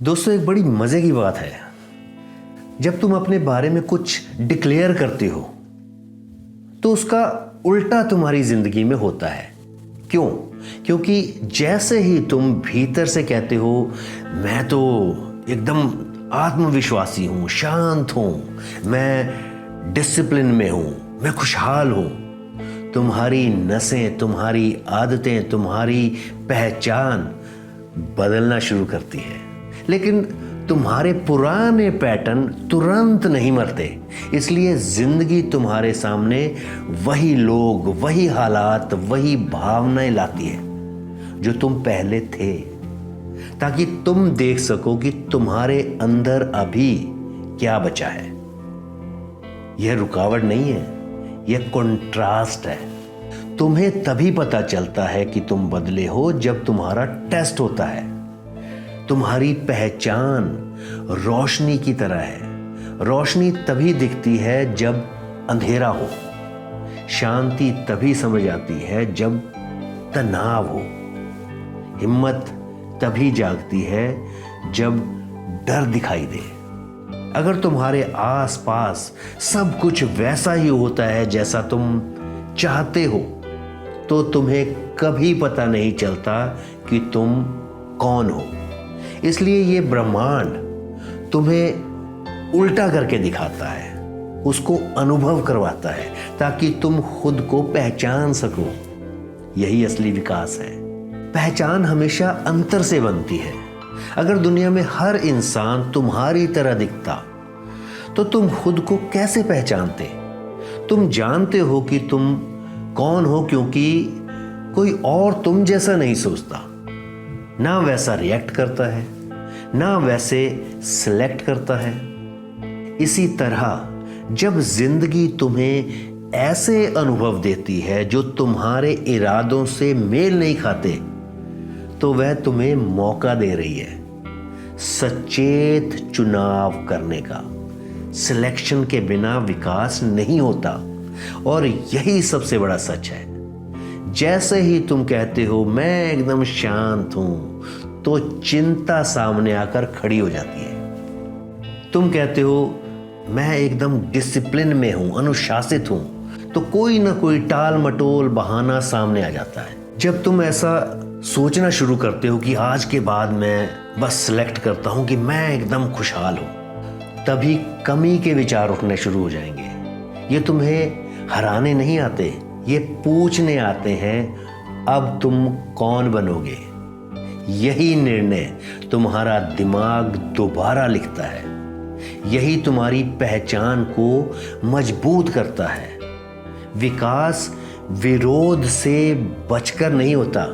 दोस्तों, एक बड़ी मजे की बात है, जब तुम अपने बारे में कुछ डिक्लेयर करते हो तो उसका उल्टा तुम्हारी जिंदगी में होता है। क्यों? क्योंकि जैसे ही तुम भीतर से कहते हो मैं तो एकदम आत्मविश्वासी हूं, शांत हूं, मैं डिसिप्लिन में हूं, मैं खुशहाल हूं, तुम्हारी नसें, तुम्हारी आदतें, तुम्हारी पहचान बदलना शुरू करती है। लेकिन तुम्हारे पुराने पैटर्न तुरंत नहीं मरते, इसलिए जिंदगी तुम्हारे सामने वही लोग, वही हालात, वही भावनाएं लाती है जो तुम पहले थे, ताकि तुम देख सको कि तुम्हारे अंदर अभी क्या बचा है। यह रुकावट नहीं है, यह कंट्रास्ट है। तुम्हें तभी पता चलता है कि तुम बदले हो जब तुम्हारा टेस्ट होता है। तुम्हारी पहचान रोशनी की तरह है। रोशनी तभी दिखती है जब अंधेरा हो। शांति तभी समझ आती है जब तनाव हो। हिम्मत तभी जागती है जब डर दिखाई दे। अगर तुम्हारे आसपास सब कुछ वैसा ही होता है जैसा तुम चाहते हो, तो तुम्हें कभी पता नहीं चलता कि तुम कौन हो। इसलिए ये ब्रह्मांड तुम्हें उल्टा करके दिखाता है, उसको अनुभव करवाता है, ताकि तुम खुद को पहचान सको। यही असली विकास है। पहचान हमेशा अंतर से बनती है। अगर दुनिया में हर इंसान तुम्हारी तरह दिखता तो तुम खुद को कैसे पहचानते? तुम जानते हो कि तुम कौन हो क्योंकि कोई और तुम जैसा नहीं सोचता, ना वैसा रिएक्ट करता है, ना वैसे सिलेक्ट करता है। इसी तरह जब जिंदगी तुम्हें ऐसे अनुभव देती है जो तुम्हारे इरादों से मेल नहीं खाते, तो वह तुम्हें मौका दे रही है सचेत चुनाव करने का। सिलेक्शन के बिना विकास नहीं होता, और यही सबसे बड़ा सच है। जैसे ही तुम कहते हो मैं एकदम शांत हूं, तो चिंता सामने आकर खड़ी हो जाती है। तुम कहते हो मैं एकदम डिसिप्लिन में हूं, अनुशासित हूं, तो कोई ना कोई टाल मटोल बहाना सामने आ जाता है। जब तुम ऐसा सोचना शुरू करते हो कि आज के बाद मैं बस सिलेक्ट करता हूं कि मैं एकदम खुशहाल हूं, तभी कमी के विचार उठने शुरू हो जाएंगे। ये तुम्हें हराने नहीं आते, ये पूछने आते हैं अब तुम कौन बनोगे। यही निर्णय तुम्हारा दिमाग दोबारा लिखता है। यही तुम्हारी पहचान को मजबूत करता है। विकास विरोध से बचकर नहीं होता,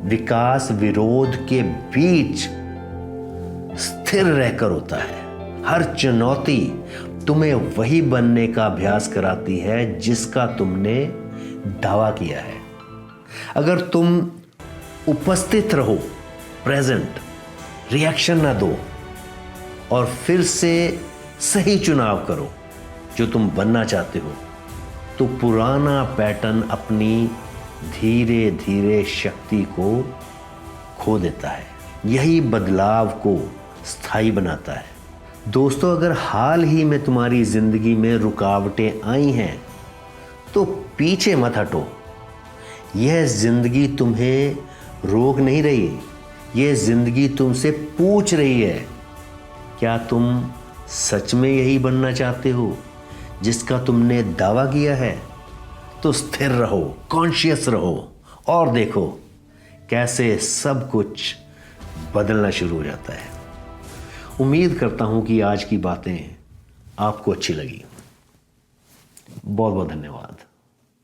विकास विरोध के बीच स्थिर रहकर होता है। हर चुनौती तुम्हें वही बनने का अभ्यास कराती है जिसका तुमने दावा किया है। अगर तुम उपस्थित रहो, प्रेजेंट, रिएक्शन ना दो, और फिर से सही चुनाव करो जो तुम बनना चाहते हो, तो पुराना पैटर्न अपनी धीरे धीरे शक्ति को खो देता है। यही बदलाव को स्थायी बनाता है। दोस्तों, अगर हाल ही में तुम्हारी जिंदगी में रुकावटें आई हैं, तो पीछे मत हटो। यह जिंदगी तुम्हें रोक नहीं रही, यह जिंदगी तुमसे पूछ रही है, क्या तुम सच में यही बनना चाहते हो जिसका तुमने दावा किया है? तो स्थिर रहो, कॉन्शियस रहो, और देखो कैसे सब कुछ बदलना शुरू हो जाता है। उम्मीद करता हूं कि आज की बातें आपको अच्छी लगी। बहुत बहुत धन्यवाद।